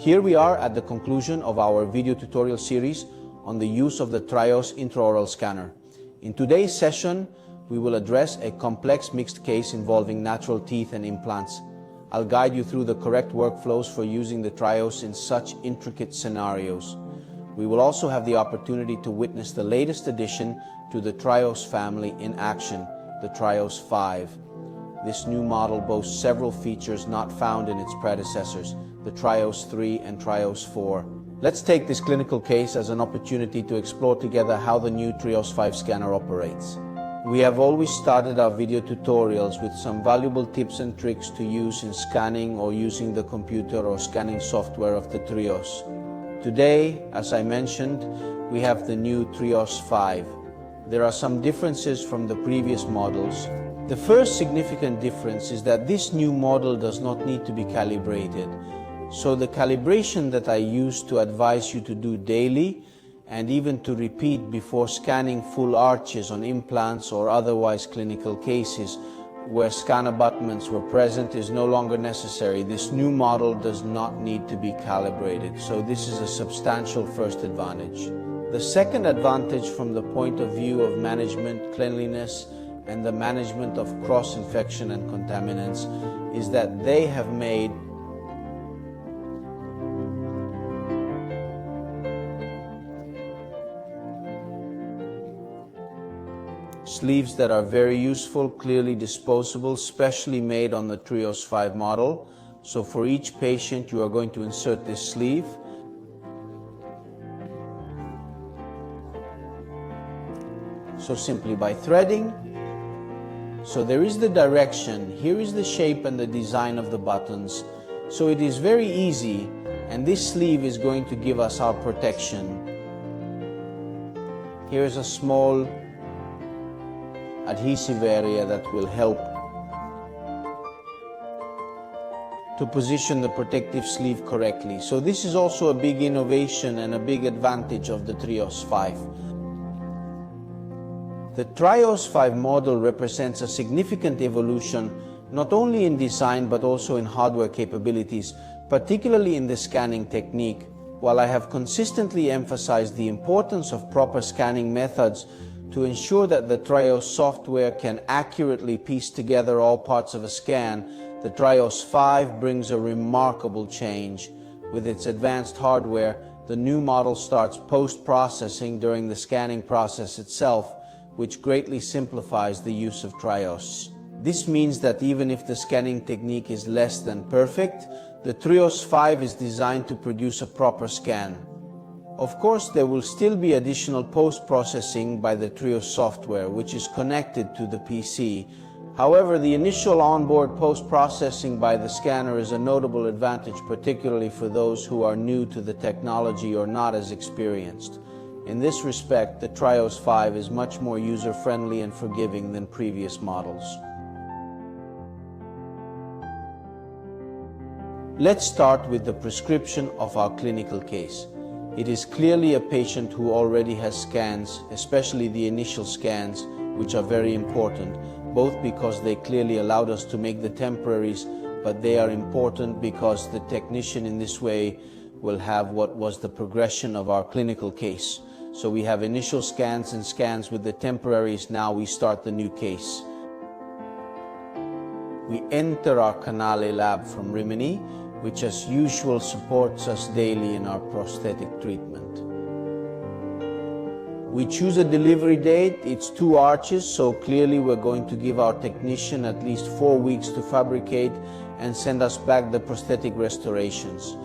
Here we are at the conclusion of our video tutorial series on the use of the TRIOS intraoral scanner. In today's session, we will address a complex mixed case involving natural teeth and implants. I'll guide you through the correct workflows for using the TRIOS in such intricate scenarios. We will also have the opportunity to witness the latest addition to the TRIOS family in action, the TRIOS 5. This new model boasts several features not found in its predecessors, the TRIOS 3 and TRIOS 4. Let's take this clinical case as an opportunity to explore together how the new TRIOS 5 scanner operates. We have always started our video tutorials with some valuable tips and tricks to use in scanning or using the computer or scanning software of the TRIOS. Today, as I mentioned, we have the new TRIOS 5. There are some differences from the previous models. The first significant difference is that this new model does not need to be calibrated. So the calibration that I used to advise you to do daily and even to repeat before scanning full arches on implants or otherwise clinical cases where scan abutments were present is no longer necessary. This new model does not need to be calibrated, so this is a substantial first advantage. The second advantage from the point of view of management, cleanliness, and the management of cross-infection and contaminants is that they have made sleeves that are very useful, clearly disposable, specially made on the TRIOS 5 model. So for each patient you are going to insert this sleeve. So simply by threading. So there is the direction, here is the shape and the design of the buttons. So it is very easy, and this sleeve is going to give us our protection. Here is a small adhesive area that will help to position the protective sleeve correctly. So this is also a big innovation and a big advantage of the TRIOS 5. The TRIOS 5 model represents a significant evolution not only in design but also in hardware capabilities, particularly in the scanning technique. While I have consistently emphasized the importance of proper scanning methods to ensure that the TRIOS software can accurately piece together all parts of a scan, the TRIOS 5 brings a remarkable change. With its advanced hardware, the new model starts post-processing during the scanning process itself, which greatly simplifies the use of TRIOS. This means that even if the scanning technique is less than perfect, the TRIOS 5 is designed to produce a proper scan. Of course, there will still be additional post-processing by the TRIOS software, which is connected to the PC. However, the initial onboard post-processing by the scanner is a notable advantage, particularly for those who are new to the technology or not as experienced. In this respect, the TRIOS 5 is much more user-friendly and forgiving than previous models. Let's start with the prescription of our clinical case. It is clearly a patient who already has scans, especially the initial scans, which are very important, both because they clearly allowed us to make the temporaries, but they are important because the technician in this way will have what was the progression of our clinical case. So we have initial scans and scans with the temporaries. Now we start the new case. We enter our Canale lab from Rimini, which as usual supports us daily in our prosthetic treatment. We choose a delivery date. It's 2 arches, so clearly we're going to give our technician at least 4 weeks to fabricate and send us back the prosthetic restorations.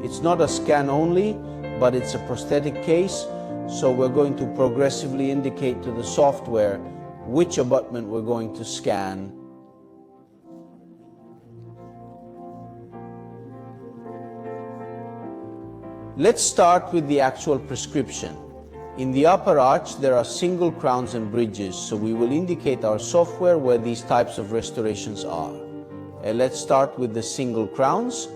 It's not a scan only, but it's a prosthetic case, so we're going to progressively indicate to the software which abutment we're going to scan. Let's start with the actual prescription. In the upper arch, there are single crowns and bridges, so we will indicate our software where these types of restorations are. Let's start with the single crowns.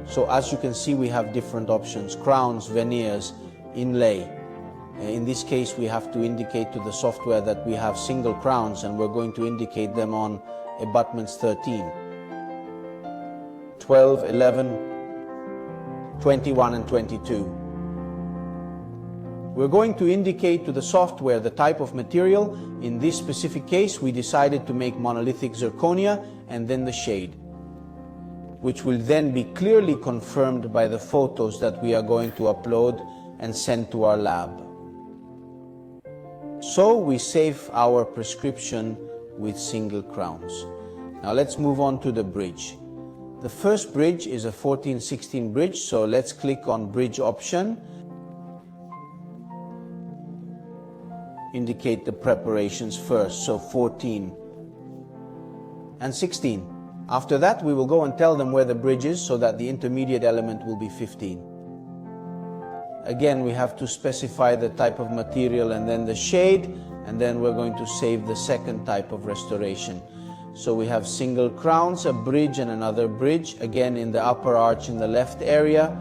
So as you can see, we have different options: crowns, veneers, inlay. In this case, we have to indicate to the software that we have single crowns, and we're going to indicate them on abutments 13. 12, 11, 21 and 22. We're going to indicate to the software the type of material. In this specific case, we decided to make monolithic zirconia and then the shade, which will then be clearly confirmed by the photos that we are going to upload and send to our lab. So we save our prescription with single crowns. Now let's move on to the bridge. The first bridge is a 14-16 bridge, so let's click on bridge option. Indicate the preparations first, so 14 and 16. After that, we will go and tell them where the bridge is so that the intermediate element will be 15. Again, we have to specify the type of material and then the shade, and then we're going to save the second type of restoration. So we have single crowns, a bridge and another bridge, again in the upper arch in the left area.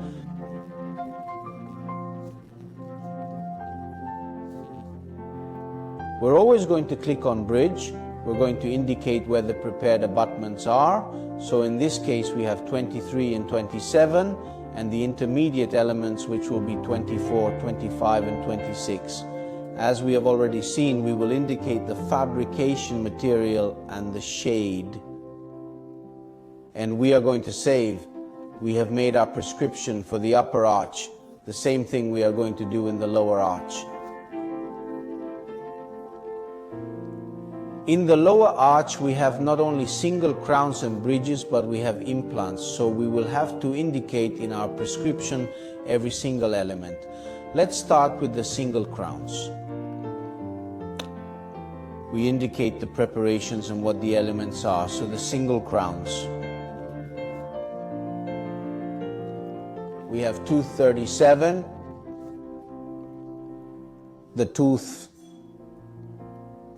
We're always going to click on bridge. We're going to indicate where the prepared abutments are. So in this case we have 23 and 27, and the intermediate elements, which will be 24, 25 and 26. As we have already seen, we will indicate the fabrication material and the shade. And we are going to save. We have made our prescription for the upper arch. The same thing we are going to do in the lower arch. In the lower arch, we have not only single crowns and bridges, but we have implants. So we will have to indicate in our prescription every single element. Let's start with the single crowns. We indicate the preparations and what the elements are. So the single crowns. We have tooth 37, the tooth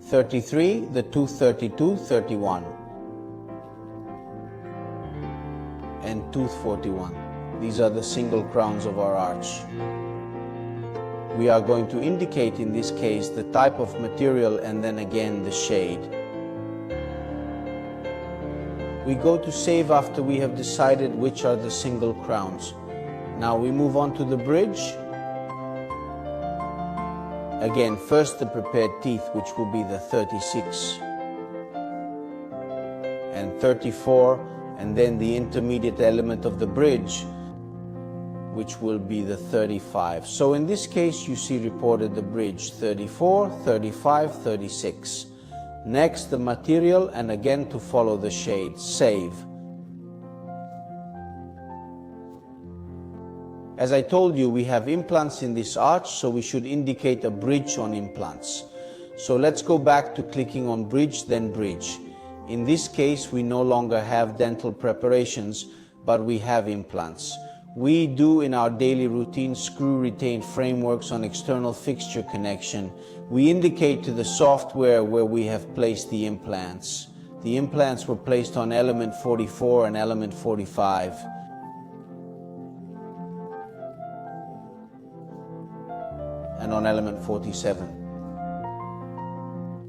33, the tooth 32, 31, and tooth 41. These are the single crowns of our arch. We are going to indicate in this case the type of material and then again the shade. We go to save after we have decided which are the single crowns. Now we move on to the bridge. Again, first the prepared teeth, which will be the 36 and 34, and then the intermediate element of the bridge, which will be the 35. So in this case, you see reported the bridge 34, 35, 36. Next, the material, and again to follow the shade. Save. As I told you, we have implants in this arch, so we should indicate a bridge on implants. So let's go back to clicking on bridge, then bridge. In this case, we no longer have dental preparations, but we have implants. We do in our daily routine screw-retained frameworks on external fixture connection. We indicate to the software where we have placed the implants. The implants were placed on element 44 and element 45. And on element 47.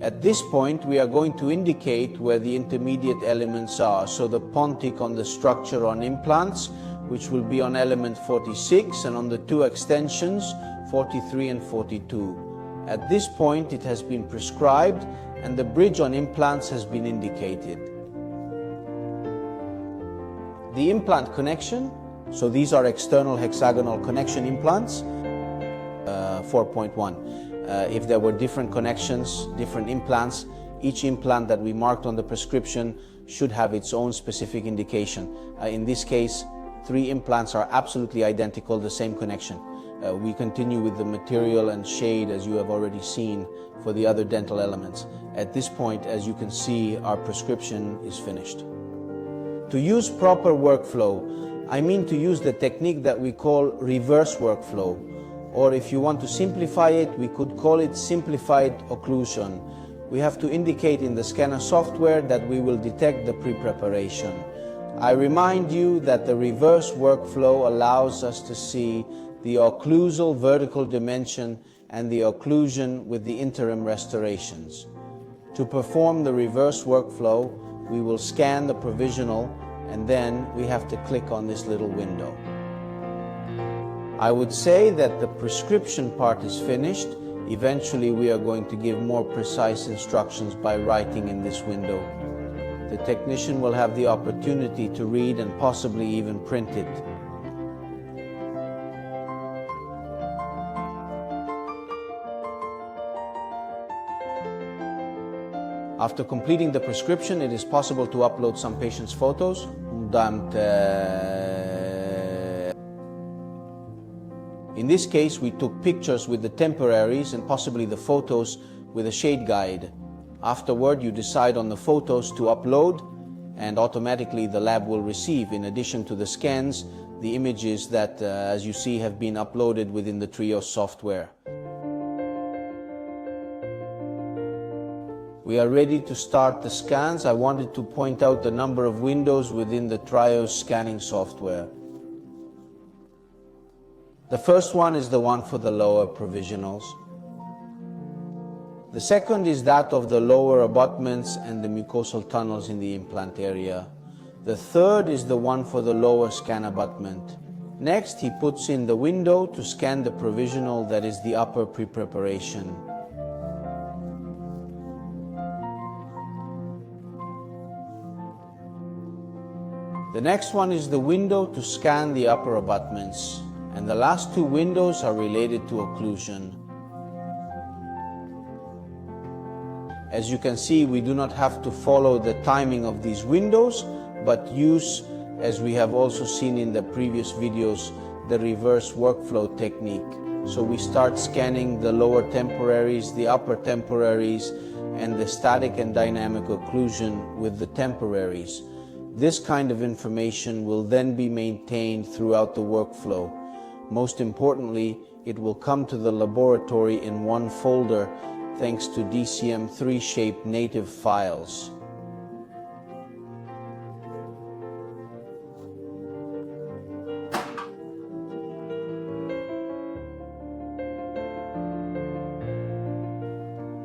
At this point, we are going to indicate where the intermediate elements are. So the pontic on the structure on implants, which will be on element 46, and on the two extensions, 43 and 42. At this point, it has been prescribed, and the bridge on implants has been indicated. The implant connection, so these are external hexagonal connection implants, 4.1. If there were different connections, different implants, each implant that we marked on the prescription should have its own specific indication. In this case, 3 implants are absolutely identical, the same connection. We continue with the material and shade as you have already seen for the other dental elements. At this point, as you can see, our prescription is finished. To use proper workflow, I mean to use the technique that we call reverse workflow. Or if you want to simplify it, we could call it simplified occlusion. We have to indicate in the scanner software that we will detect the pre-preparation. I remind you that the reverse workflow allows us to see the occlusal vertical dimension and the occlusion with the interim restorations. To perform the reverse workflow, we will scan the provisional and then we have to click on this little window. I would say that the prescription part is finished. Eventually we are going to give more precise instructions by writing in this window. The technician will have the opportunity to read and possibly even print it. After completing the prescription, it is possible to upload some patient's photos. In this case, we took pictures with the temporaries and possibly the photos with a shade guide. Afterward, you decide on the photos to upload, and automatically the lab will receive, in addition to the scans, the images that, as you see, have been uploaded within the TRIOS software. We are ready to start the scans. I wanted to point out the number of windows within the TRIOS scanning software. The first one is the one for the lower provisionals. The second is that of the lower abutments and the mucosal tunnels in the implant area. The third is the one for the lower scan abutment. Next, he puts in the window to scan the provisional, that is the upper pre-preparation. The next one is the window to scan the upper abutments, and the last two windows are related to occlusion. As you can see, we do not have to follow the timing of these windows, but use, as we have also seen in the previous videos, the reverse workflow technique. So we start scanning the lower temporaries, the upper temporaries, and the static and dynamic occlusion with the temporaries. This kind of information will then be maintained throughout the workflow. Most importantly, it will come to the laboratory in one folder thanks to DCM3 shaped native files.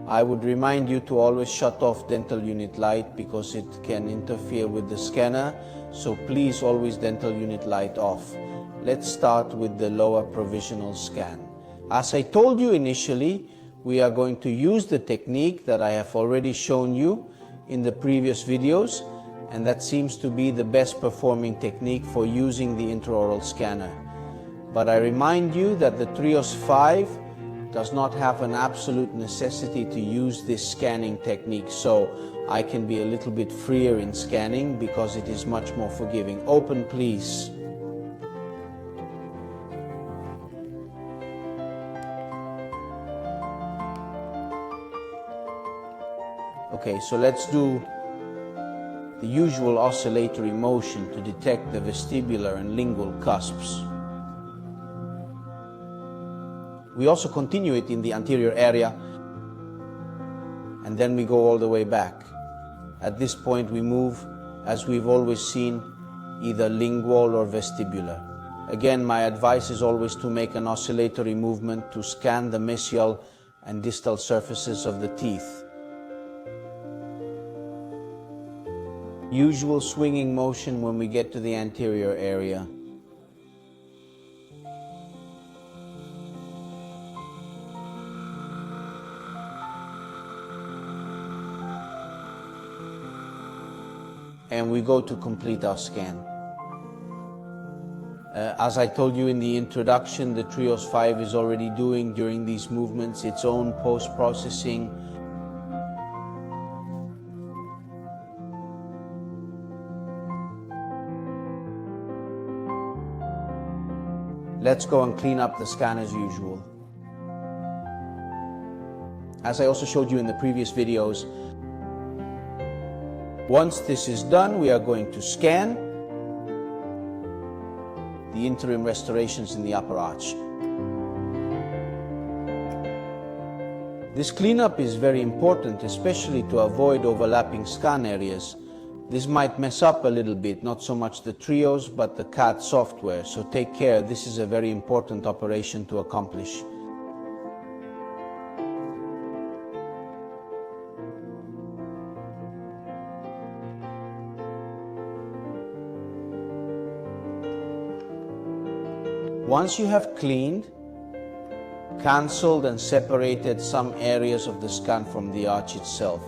I would remind you to always shut off dental unit light because it can interfere with the scanner, so please always dental unit light off. Let's start with the lower provisional scan. As I told you initially, we are going to use the technique that I have already shown you in the previous videos, and that seems to be the best performing technique for using the intraoral scanner. But I remind you that the TRIOS 5 does not have an absolute necessity to use this scanning technique, so I can be a little bit freer in scanning because it is much more forgiving. Open, please. Okay, so let's do the usual oscillatory motion to detect the vestibular and lingual cusps. We also continue it in the anterior area, and then we go all the way back. At this point we move, as we've always seen, either lingual or vestibular. Again, my advice is always to make an oscillatory movement to scan the mesial and distal surfaces of the teeth. Usual swinging motion when we get to the anterior area. And we go to complete our scan. As I told you in the introduction, the TRIOS 5 is already doing during these movements its own post-processing. Let's go and clean up the scan as usual. As I also showed you in the previous videos, once this is done, we are going to scan the interim restorations in the upper arch. This cleanup is very important, especially to avoid overlapping scan areas. This might mess up a little bit, not so much the TRIOS, but the CAD software, so take care. This is a very important operation to accomplish. Once you have cleaned, cancelled and separated some areas of the scan from the arch itself,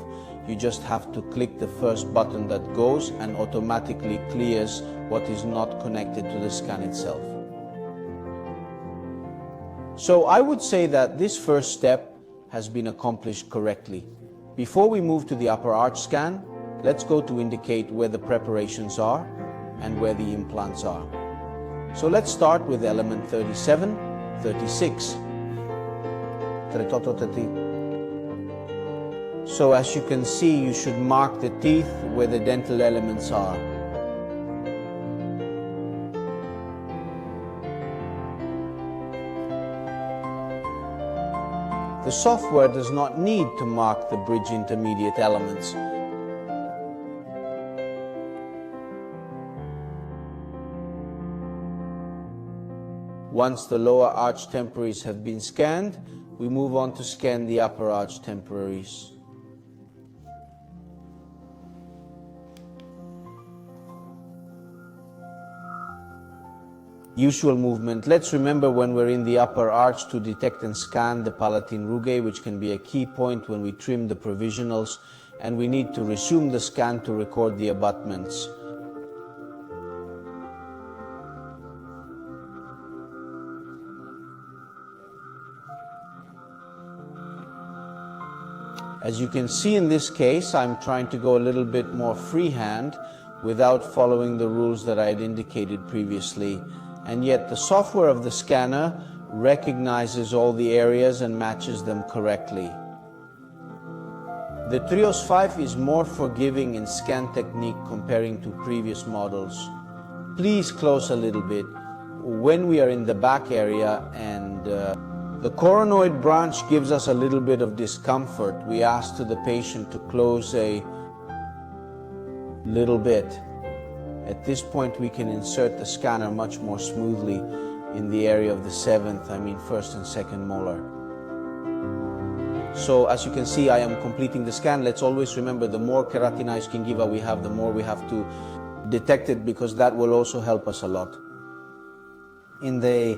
you just have to click the first button that goes and automatically clears what is not connected to the scan itself. So I would say that this first step has been accomplished correctly. Before we move to the upper arch scan, let's go to indicate where the preparations are and where the implants are. So let's start with element 37, 36. So as you can see, you should mark the teeth where the dental elements are. The software does not need to mark the bridge intermediate elements. Once the lower arch temporaries have been scanned, we move on to scan the upper arch temporaries. Usual movement. Let's remember when we're in the upper arch to detect and scan the palatine rugae, which can be a key point when we trim the provisionals, and we need to resume the scan to record the abutments. As you can see in this case, I'm trying to go a little bit more freehand without following the rules that I had indicated previously. And yet the software of the scanner recognizes all the areas and matches them correctly. The TRIOS 5 is more forgiving in scan technique comparing to previous models. Please close a little bit when we are in the back area, and the coronoid branch gives us a little bit of discomfort. We ask to the patient to close a little bit. At this point we can insert the scanner much more smoothly in the area of the first and second molar. So as you can see, I am completing the scan. Let's always remember, the more keratinized gingiva we have, the more we have to detect it, because that will also help us a lot. In the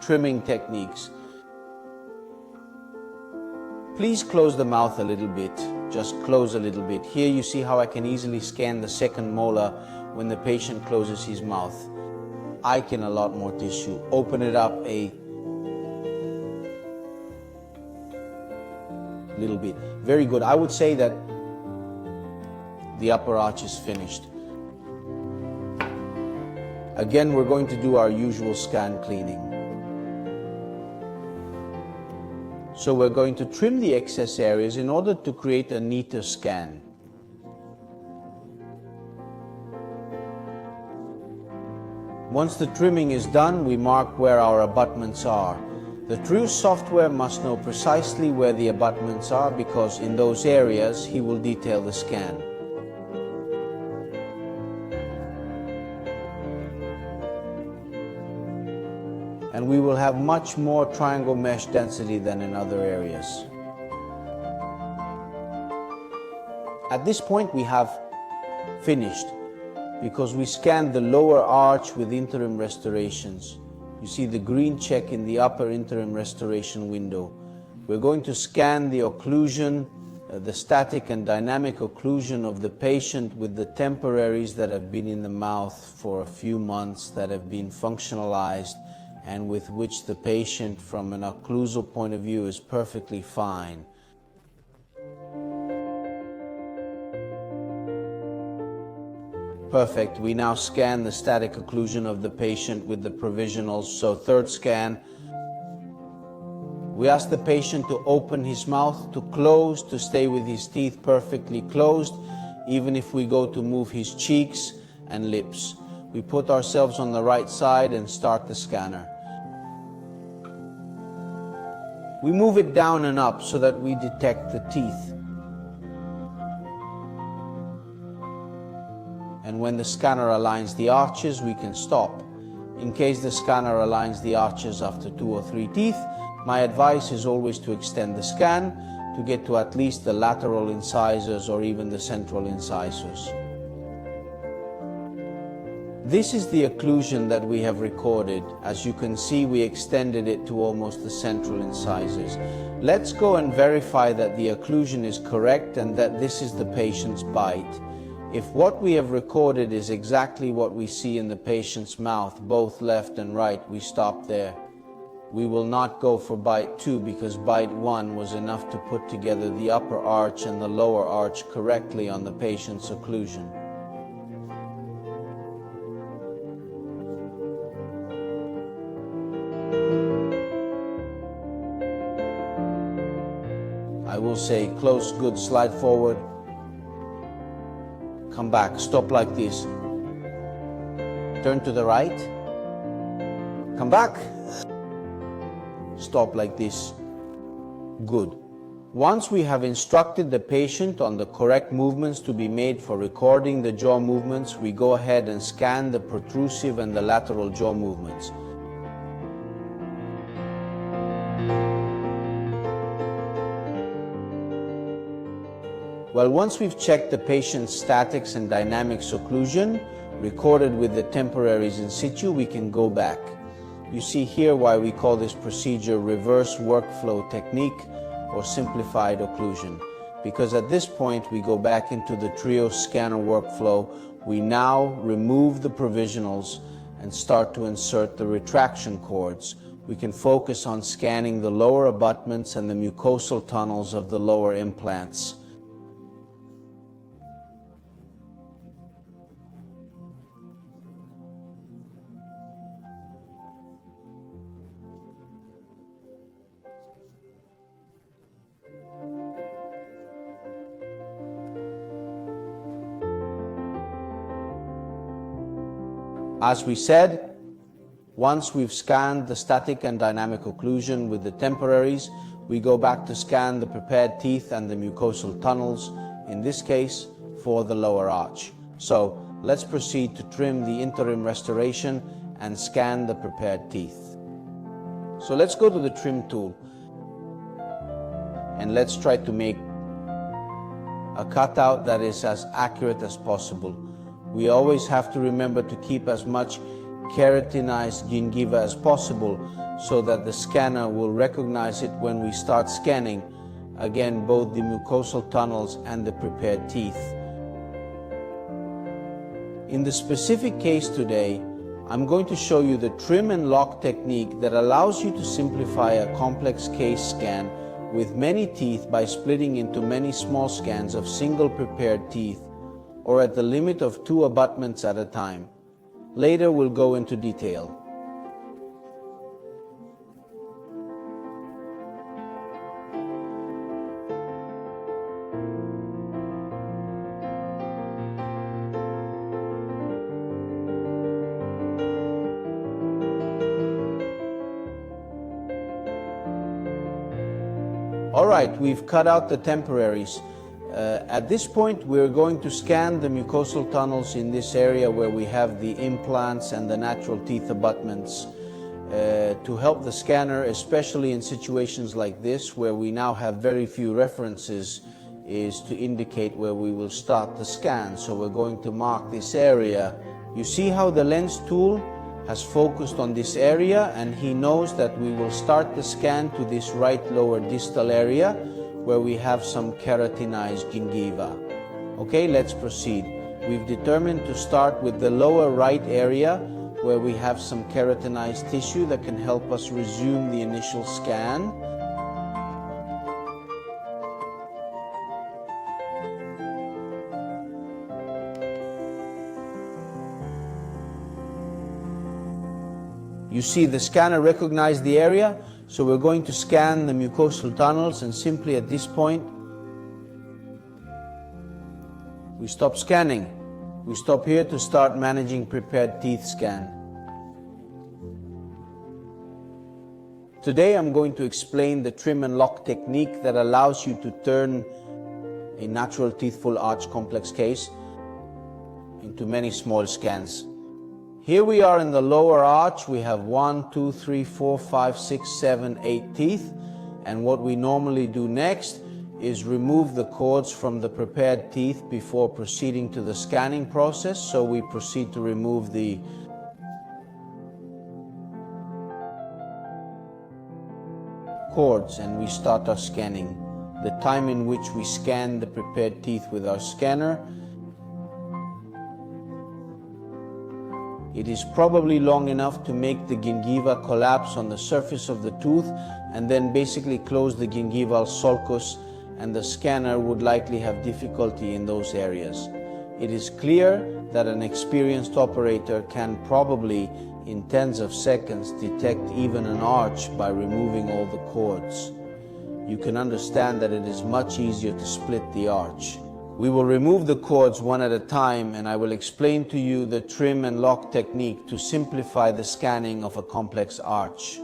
trimming techniques, please close the mouth a little bit, just close a little bit. Here you see how I can easily scan the second molar when the patient closes his mouth. I can a lot more tissue. Open it up a little bit. Very good. I would say that the upper arch is finished. Again, we're going to do our usual scan cleaning. So we're going to trim the excess areas in order to create a neater scan. Once the trimming is done, we mark where our abutments are. The TRIOS software must know precisely where the abutments are, because in those areas he will detail the scan. And we will have much more triangle mesh density than in other areas. At this point we have finished, because we scanned the lower arch with interim restorations. You see the green check in the upper interim restoration window. We're going to scan the occlusion, the static and dynamic occlusion of the patient with the temporaries that have been in the mouth for a few months, that have been functionalized, and with which the patient from an occlusal point of view is perfectly fine. Perfect. We now scan the static occlusion of the patient with the provisionals. So third scan, we ask the patient to open his mouth, to close, to stay with his teeth perfectly closed, even if we go to move his cheeks and lips. We put ourselves on the right side and start the scanner. We move it down and up so that we detect the teeth. And when the scanner aligns the arches, we can stop. In case the scanner aligns the arches after 2 or 3 teeth, my advice is always to extend the scan to get to at least the lateral incisors or even the central incisors. This is the occlusion that we have recorded. As you can see, we extended it to almost the central incisors. Let's go and verify that the occlusion is correct and that this is the patient's bite. If what we have recorded is exactly what we see in the patient's mouth, both left and right, we stop there. We will not go for bite 2 because bite 1 was enough to put together the upper arch and the lower arch correctly on the patient's occlusion. I will say close, good, slide forward, come back, stop like this, turn to the right, come back, stop like this, good. Once we have instructed the patient on the correct movements to be made for recording the jaw movements, we go ahead and scan the protrusive and the lateral jaw movements. Well, once we've checked the patient's statics and dynamics occlusion, recorded with the temporaries in situ, we can go back. You see here why we call this procedure reverse workflow technique or simplified occlusion. Because at this point we go back into the TRIOS scanner workflow, we now remove the provisionals and start to insert the retraction cords. We can focus on scanning the lower abutments and the mucosal tunnels of the lower implants. As we said, once we've scanned the static and dynamic occlusion with the temporaries, we go back to scan the prepared teeth and the mucosal tunnels, in this case for the lower arch. So let's proceed to trim the interim restoration and scan the prepared teeth. So let's go to the trim tool and let's try to make a cutout that is as accurate as possible. We always have to remember to keep as much keratinized gingiva as possible so that the scanner will recognize it when we start scanning, again, both the mucosal tunnels and the prepared teeth. In the specific case today, I'm going to show you the trim and lock technique that allows you to simplify a complex case scan with many teeth by splitting into many small scans of single prepared teeth, or at the limit of 2 abutments at a time. Later we'll go into detail. All right, we've cut out the temporaries. At this point, we're going to scan the mucosal tunnels in this area where we have the implants and the natural teeth abutments. To help the scanner, especially in situations like this where we now have very few references, is to indicate where we will start the scan. So we're going to mark this area. You see how the lens tool has focused on this area, and he knows that we will start the scan to this right lower distal area where we have some keratinized gingiva. Okay, let's proceed. We've determined to start with the lower right area where we have some keratinized tissue that can help us resume the initial scan. You see the scanner recognized the area, so we're going to scan the mucosal tunnels, and simply at this point we stop scanning. We stop here to start managing prepared teeth scan. Today I'm going to explain the trim and lock technique that allows you to turn a natural teeth full arch complex case into many small scans. Here we are in the lower arch. We have 1, 2, 3, 4, 5, 6, 7, 8 teeth. And what we normally do next is remove the cords from the prepared teeth before proceeding to the scanning process. So we proceed to remove the cords and we start our scanning. The time in which we scan the prepared teeth with our scanner, it is probably long enough to make the gingiva collapse on the surface of the tooth and then basically close the gingival sulcus, and the scanner would likely have difficulty in those areas. It is clear that an experienced operator can probably, in tens of seconds, detect even an arch by removing all the cords. You can understand that it is much easier to split the arch. We will remove the cords one at a time, and I will explain to you the trim and lock technique to simplify the scanning of a complex arch.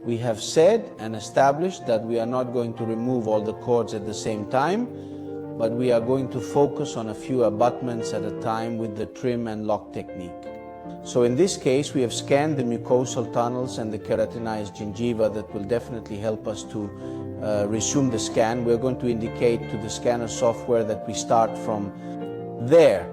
We have said and established that we are not going to remove all the cords at the same time, but we are going to focus on a few abutments at a time with the trim and lock technique. So in this case, we have scanned the mucosal tunnels and the keratinized gingiva. That will definitely help us to resume the scan. We're going to indicate to the scanner software that we start from there.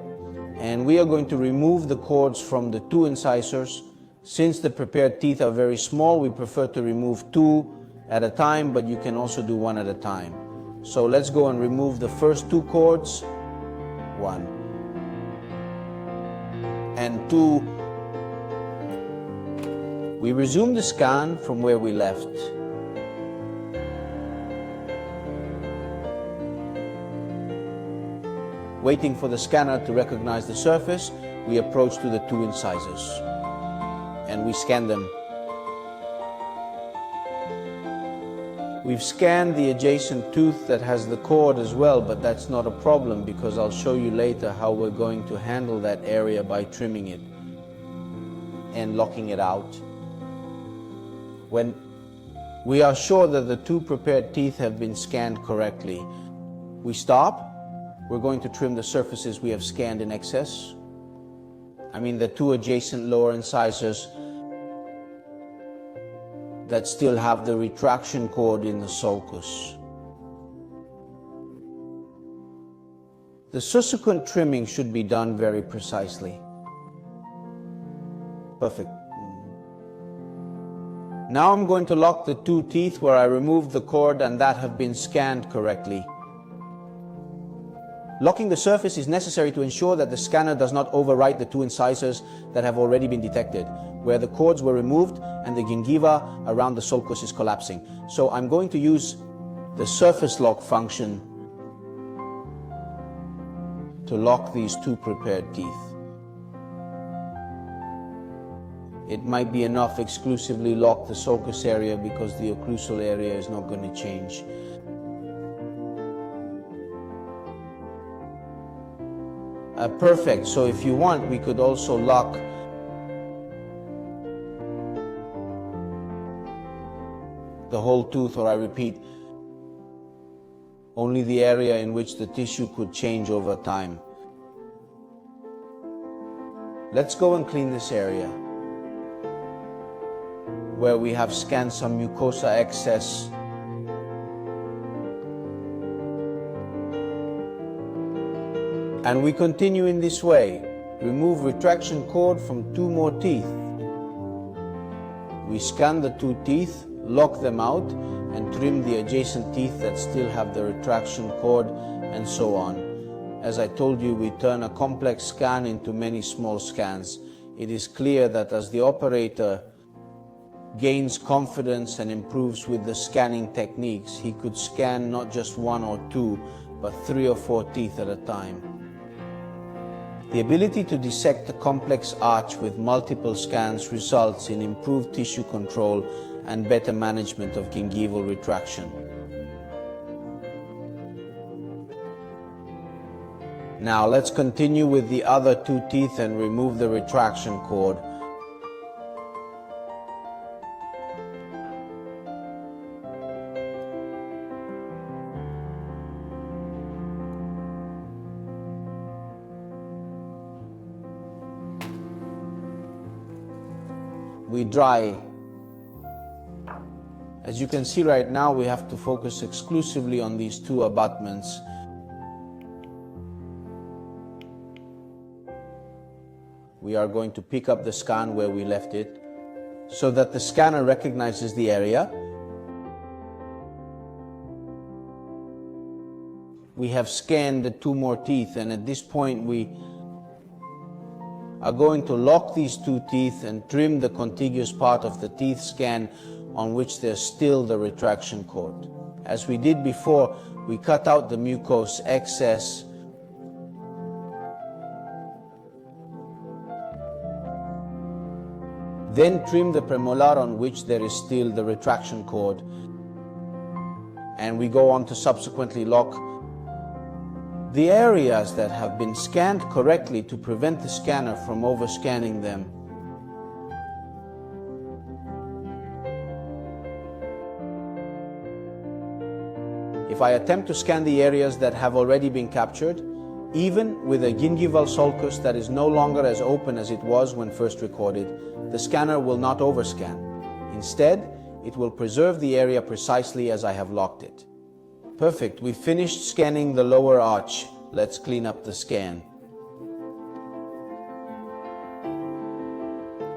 And we are going to remove the cords from the two incisors. Since the prepared teeth are very small, we prefer to remove two at a time, but you can also do one at a time. So let's go and remove the first two cords. 1 and 2. We resume the scan from where we left. Waiting for the scanner to recognize the surface, we approach to the two incisors and we scan them. We've scanned the adjacent tooth that has the cord as well, but that's not a problem because I'll show you later how we're going to handle that area by trimming it and locking it out. When we are sure that the two prepared teeth have been scanned correctly, we stop. We're going to trim the surfaces we have scanned in excess. I mean the two adjacent lower incisors that still have the retraction cord in the sulcus. The subsequent trimming should be done very precisely. Perfect. Now I'm going to lock the two teeth where I removed the cord and that have been scanned correctly. Locking the surface is necessary to ensure that the scanner does not overwrite the two incisors that have already been detected, where the cords were removed and the gingiva around the sulcus is collapsing. So I'm going to use the surface lock function to lock these two prepared teeth. It might be enough exclusively lock the sulcus area because the occlusal area is not going to change. Perfect. So if you want, we could also lock the whole tooth, or I repeat, only the area in which the tissue could change over time. Let's go and clean this area where we have scanned some mucosa excess. And we continue in this way. Remove retraction cord from two more teeth. We scan the two teeth, lock them out, and trim the adjacent teeth that still have the retraction cord, and so on. As I told you, we turn a complex scan into many small scans. It is clear that as the operator gains confidence and improves with the scanning techniques, he could scan not just one or two, but 3 or 4 teeth at a time. The ability to dissect a complex arch with multiple scans results in improved tissue control and better management of gingival retraction. Now let's continue with the other two teeth and remove the retraction cord. We dry As you can see right now, we have to focus exclusively on these two abutments. We are going to pick up the scan where we left it so that the scanner recognizes the area. We have scanned the two more teeth, and at this point we are going to lock these two teeth and trim the contiguous part of the teeth scan on which there's still the retraction cord. As we did before, we cut out the mucose excess. Then trim the premolar on which there is still the retraction cord. And we go on to subsequently lock the areas that have been scanned correctly to prevent the scanner from overscanning them. If I attempt to scan the areas that have already been captured, even with a gingival sulcus that is no longer as open as it was when first recorded, the scanner will not overscan. Instead, it will preserve the area precisely as I have locked it. Perfect, we finished scanning the lower arch. Let's clean up the scan.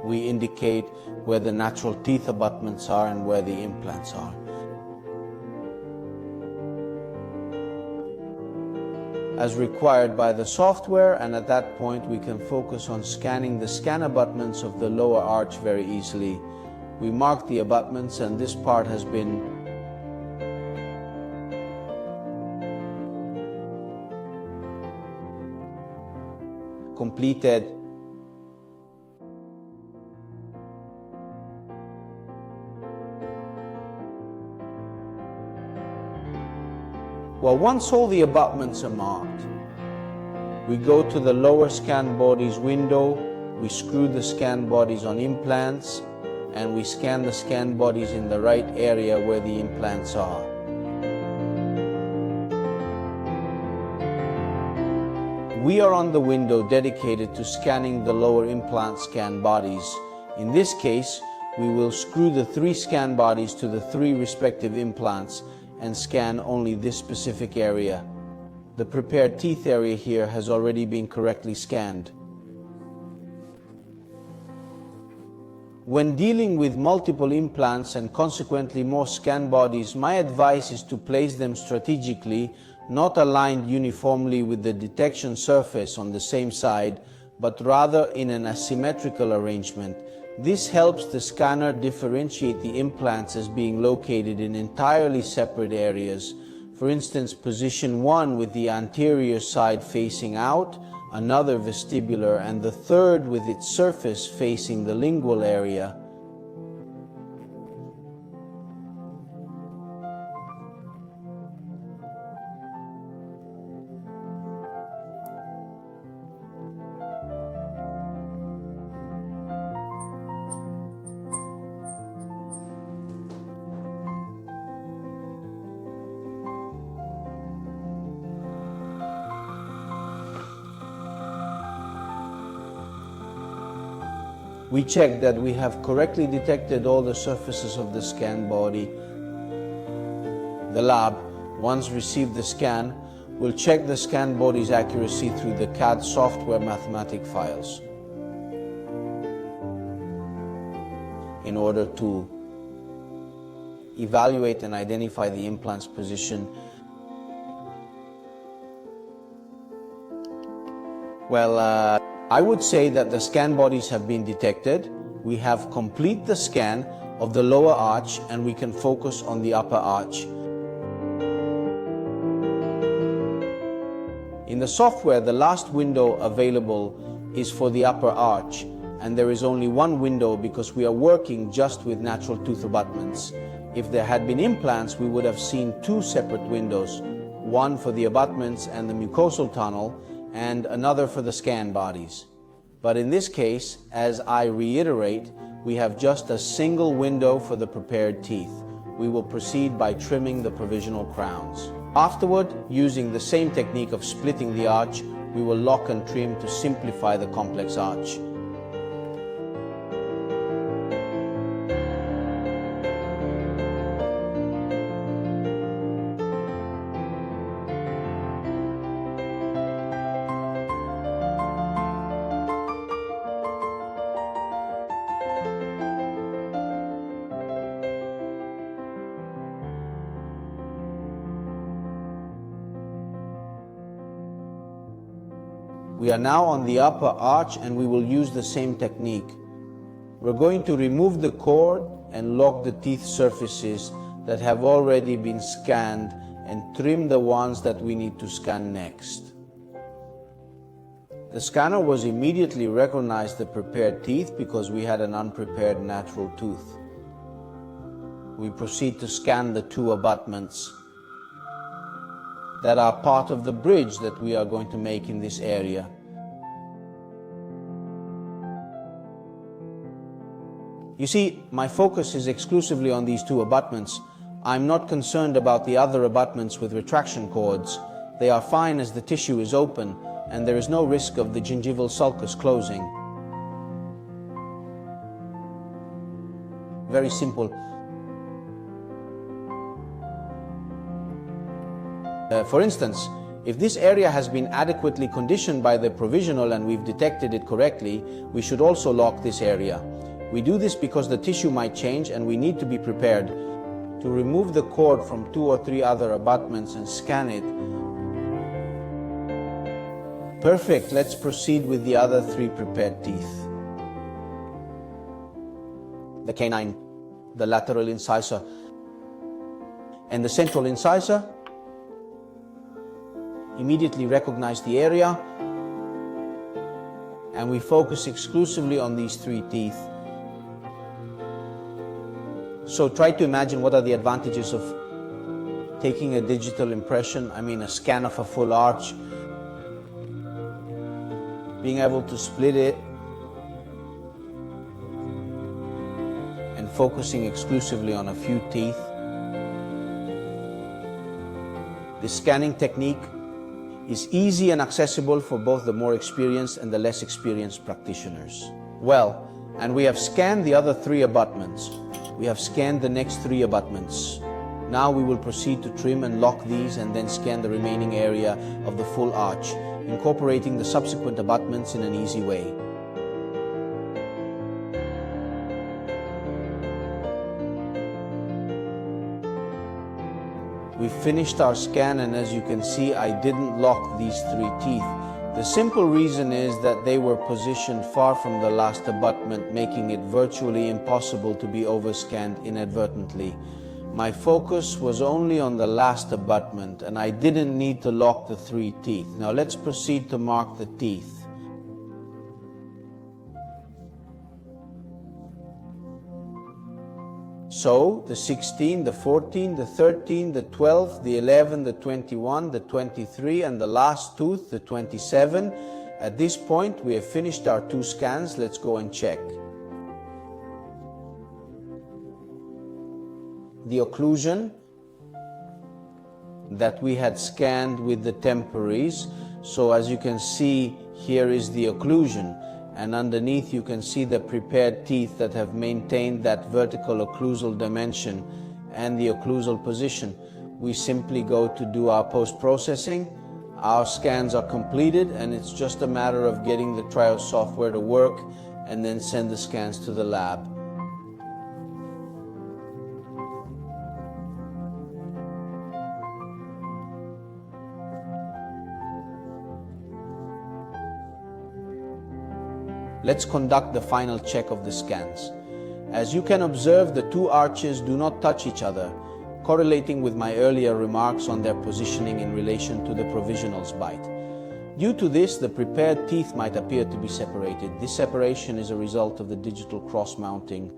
We indicate where the natural teeth abutments are and where the implants are. As required by the software, and at that point we can focus on scanning the scan abutments of the lower arch very easily. We mark the abutments, and this part has been completed. Well, once all the abutments are marked, we go to the lower scan bodies window, we screw the scan bodies on implants, and we scan the scan bodies in the right area where the implants are. We are on the window dedicated to scanning the lower implant scan bodies. In this case, we will screw the 3 scan bodies to the 3 respective implants and scan only this specific area. The prepared teeth area here has already been correctly scanned. When dealing with multiple implants and consequently more scan bodies, my advice is to place them strategically, not aligned uniformly with the detection surface on the same side, but rather in an asymmetrical arrangement. This helps the scanner differentiate the implants as being located in entirely separate areas. For instance, position 1 with the anterior side facing out, another vestibular, and the third with its surface facing the lingual area. We check that we have correctly detected all the surfaces of the scan body. The lab, once received the scan, will check the scan body's accuracy through the CAD software mathematic files in order to evaluate and identify the implant's position. Well, I would say that the scan bodies have been detected. We have complete the scan of the lower arch and we can focus on the upper arch. In the software, the last window available is for the upper arch, and there is only one window because we are working just with natural tooth abutments. If there had been implants, we would have seen 2 separate windows, one for the abutments and the mucosal tunnel, and another for the scan bodies. But in this case, as I reiterate, we have just a single window for the prepared teeth. We will proceed by trimming the provisional crowns. Afterward, using the same technique of splitting the arch, we will lock and trim to simplify the complex arch. We are now on the upper arch and we will use the same technique. We're going to remove the cord and lock the teeth surfaces that have already been scanned and trim the ones that we need to scan next. The scanner was immediately recognized the prepared teeth because we had an unprepared natural tooth. We proceed to scan the two abutments that are part of the bridge that we are going to make in this area. You see, my focus is exclusively on these two abutments. I'm not concerned about the other abutments with retraction cords. They are fine as the tissue is open and there is no risk of the gingival sulcus closing. Very simple. For instance, if this area has been adequately conditioned by the provisional and we've detected it correctly, we should also lock this area. We do this because the tissue might change and we need to be prepared to remove the cord from 2 or 3 other abutments and scan it. Perfect, let's proceed with the other 3 prepared teeth. The canine, the lateral incisor, and the central incisor. Immediately recognize the area, and we focus exclusively on these 3 teeth. So try to imagine what are the advantages of taking a digital impression, a scan of a full arch, being able to split it, and focusing exclusively on a few teeth. This scanning technique is easy and accessible for both the more experienced and the less experienced practitioners. Well, and we have scanned the other 3 abutments. We have scanned the next 3 abutments. Now we will proceed to trim and lock these and then scan the remaining area of the full arch, incorporating the subsequent abutments in an easy way. We finished our scan, and as you can see, I didn't lock these 3 teeth. The simple reason is that they were positioned far from the last abutment, making it virtually impossible to be overscanned inadvertently. My focus was only on the last abutment, and I didn't need to lock the 3 teeth. Now let's proceed to mark the teeth. So, the 16, the 14, the 13, the 12, the 11, the 21, the 23, and the last tooth, the 27. At this point, we have finished our 2 scans. Let's go and check. The occlusion that we had scanned with the temporaries. So, as you can see, here is the occlusion. And underneath you can see the prepared teeth that have maintained that vertical occlusal dimension and the occlusal position. We simply go to do our post-processing. Our scans are completed, and it's just a matter of getting the TRIOS software to work and then send the scans to the lab. Let's conduct the final check of the scans. As you can observe, the 2 arches do not touch each other, correlating with my earlier remarks on their positioning in relation to the provisionals bite. Due to this, the prepared teeth might appear to be separated. This separation is a result of the digital cross-mounting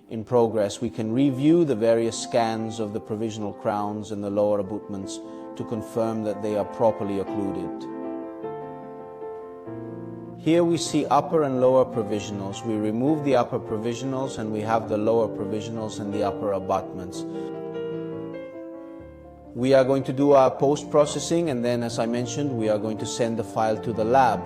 in progress. We can review the various scans of the provisional crowns and the lower abutments to confirm that they are properly occluded. Here we see upper and lower provisionals. We remove the upper provisionals and we have the lower provisionals and the upper abutments. We are going to do our post-processing, and then, as I mentioned, we are going to send the file to the lab.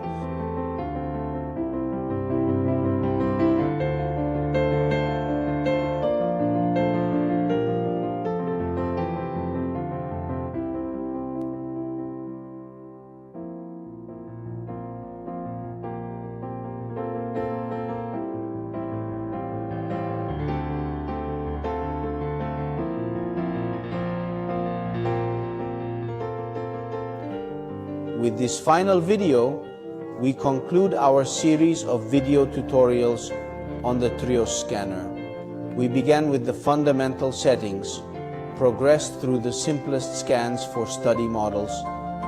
With this final video, we conclude our series of video tutorials on the TRIOS scanner. We began with the fundamental settings, progressed through the simplest scans for study models,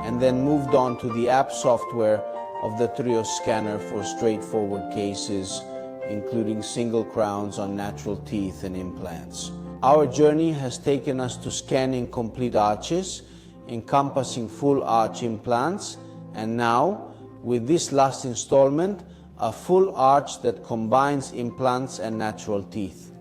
and then moved on to the app software of the TRIOS scanner for straightforward cases, including single crowns on natural teeth and implants. Our journey has taken us to scanning complete arches, encompassing full arch implants, and now, with this last installment, a full arch that combines implants and natural teeth.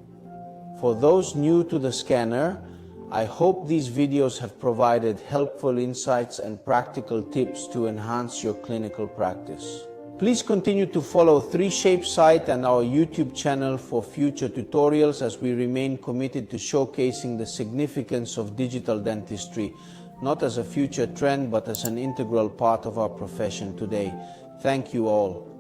For those new to the scanner, I hope these videos have provided helpful insights and practical tips to enhance your clinical practice. Please continue to follow 3Shape site and our YouTube channel for future tutorials as we remain committed to showcasing the significance of digital dentistry, not as a future trend but as an integral part of our profession today. Thank you all.